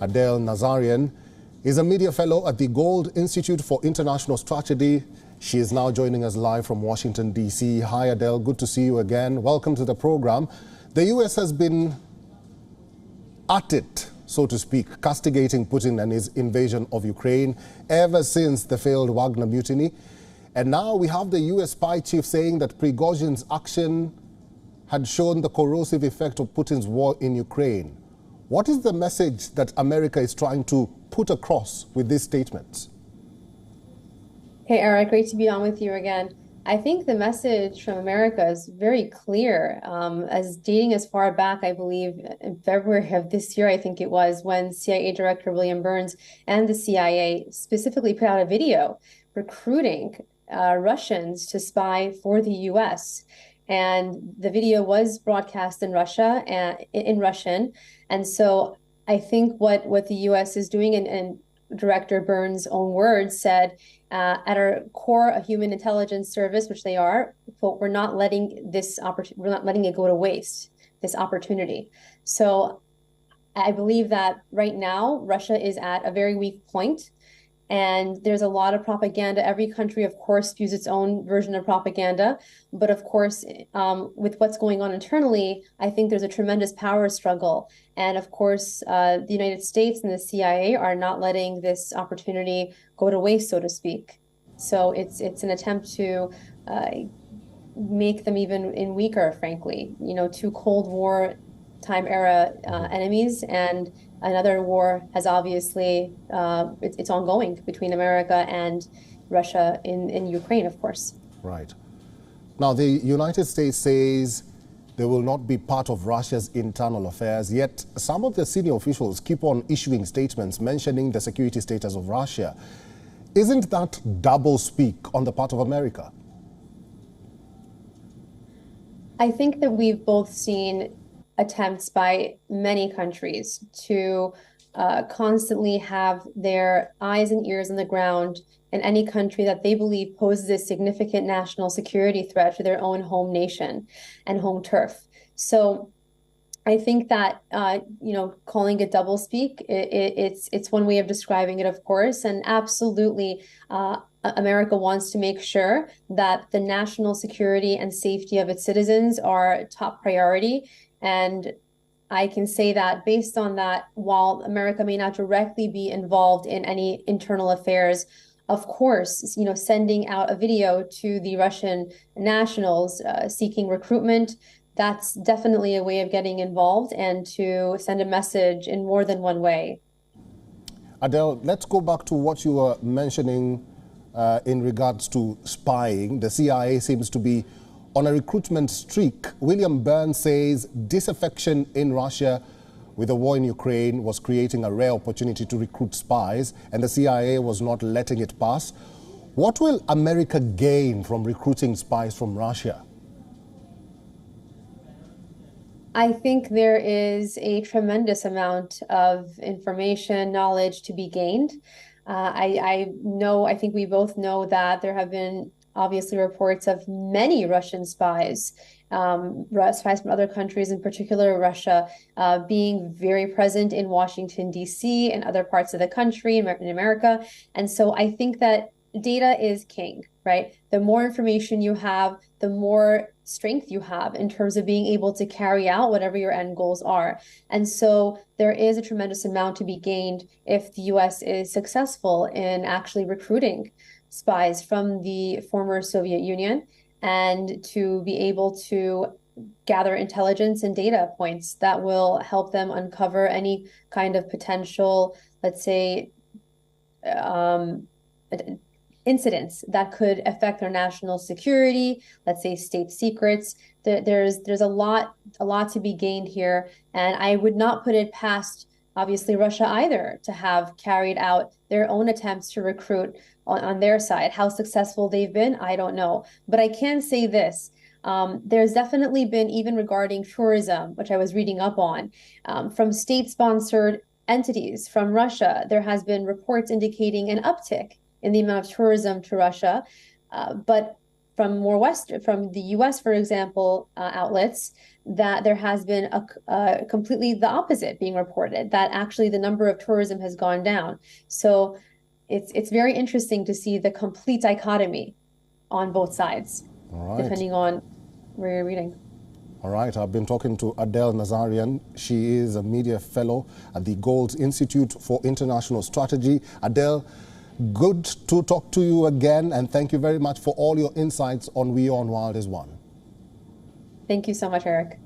Adele Nazarian is a media fellow at the Gold Institute for International Strategy. She is now joining us live from Washington, D.C. Hi, Adele. Good to see you again. Welcome to the program. The U.S. has been at it, so to speak, castigating Putin and his invasion of Ukraine ever since the failed Wagner mutiny. And now we have the U.S. spy chief saying that Prigozhin's action had shown the corrosive effect of Putin's war in Ukraine. What is the message that America is trying to put across with these statements? Hey, Eric, great to be on with you again. I think the message from America is very clear, as dating as far back, I believe, in February of this year, I think it was, when CIA Director William Burns and the CIA specifically put out a video recruiting Russians to spy for the U.S. And the video was broadcast in Russia and in Russian. And so I think what the U.S. is doing, and Director Burns' own words said, at our core, a human intelligence service, which they are, quote, we're not letting it go to waste, this opportunity. So I believe that right now, Russia is at a very weak point. And there's a lot of propaganda. Every country, of course, spews its own version of propaganda. But of course, with what's going on internally, I think there's a tremendous power struggle. And of course, the United States and the CIA are not letting this opportunity go to waste, so to speak. So it's an attempt to make them even weaker, frankly. You know, two Cold War time era enemies, and another war has obviously, it's ongoing between America and Russia in Ukraine, of course. Right. Now, the United States says they will not be part of Russia's internal affairs, yet some of the senior officials keep on issuing statements mentioning the security status of Russia. Isn't that double speak on the part of America? I think that we've both seen attempts by many countries to constantly have their eyes and ears on the ground in any country that they believe poses a significant national security threat to their own home nation and home turf. So I think that, calling it doublespeak, it's one way of describing it, of course, and absolutely America wants to make sure that the national security and safety of its citizens are top priority. And I can say that based on that, while America may not directly be involved in any internal affairs, of course, sending out a video to the Russian nationals seeking recruitment, that's definitely a way of getting involved and to send a message in more than one way. Adele, let's go back to what you were mentioning in regards to spying. The CIA seems to be on a recruitment streak. William Burns says disaffection in Russia with the war in Ukraine was creating a rare opportunity to recruit spies, and the CIA was not letting it pass. What will America gain from recruiting spies from Russia? I think there is a tremendous amount of information, knowledge to be gained. I think we both know that there have been obviously reports of many Russian spies, spies from other countries, in particular Russia, being very present in Washington, D.C. and other parts of the country in America. And so I think that data is king, right? The more information you have, the more strength you have in terms of being able to carry out whatever your end goals are. And so there is a tremendous amount to be gained if the U.S. is successful in actually recruiting spies from the former Soviet Union, and to be able to gather intelligence and data points that will help them uncover any kind of potential, let's say, incidents that could affect their national security, let's say state secrets. There's a lot to be gained here, and I would not put it past obviously Russia either to have carried out their own attempts to recruit on their side. How successful they've been, I don't know. But I can say this, there's definitely been, even regarding tourism, which I was reading up on, from state-sponsored entities from Russia, there has been reports indicating an uptick in the amount of tourism to Russia. But from from the US, for example, outlets, that there has been a completely the opposite being reported, that actually the number of tourism has gone down. So it's very interesting to see the complete dichotomy on both sides, depending on where you're reading. All right, I've been talking to Adele Nazarian. She is a media fellow at the Gold Institute for International Strategy. Adele, good to talk to you again, and thank you very much for all your insights on WION World is One. Thank you so much, Eric.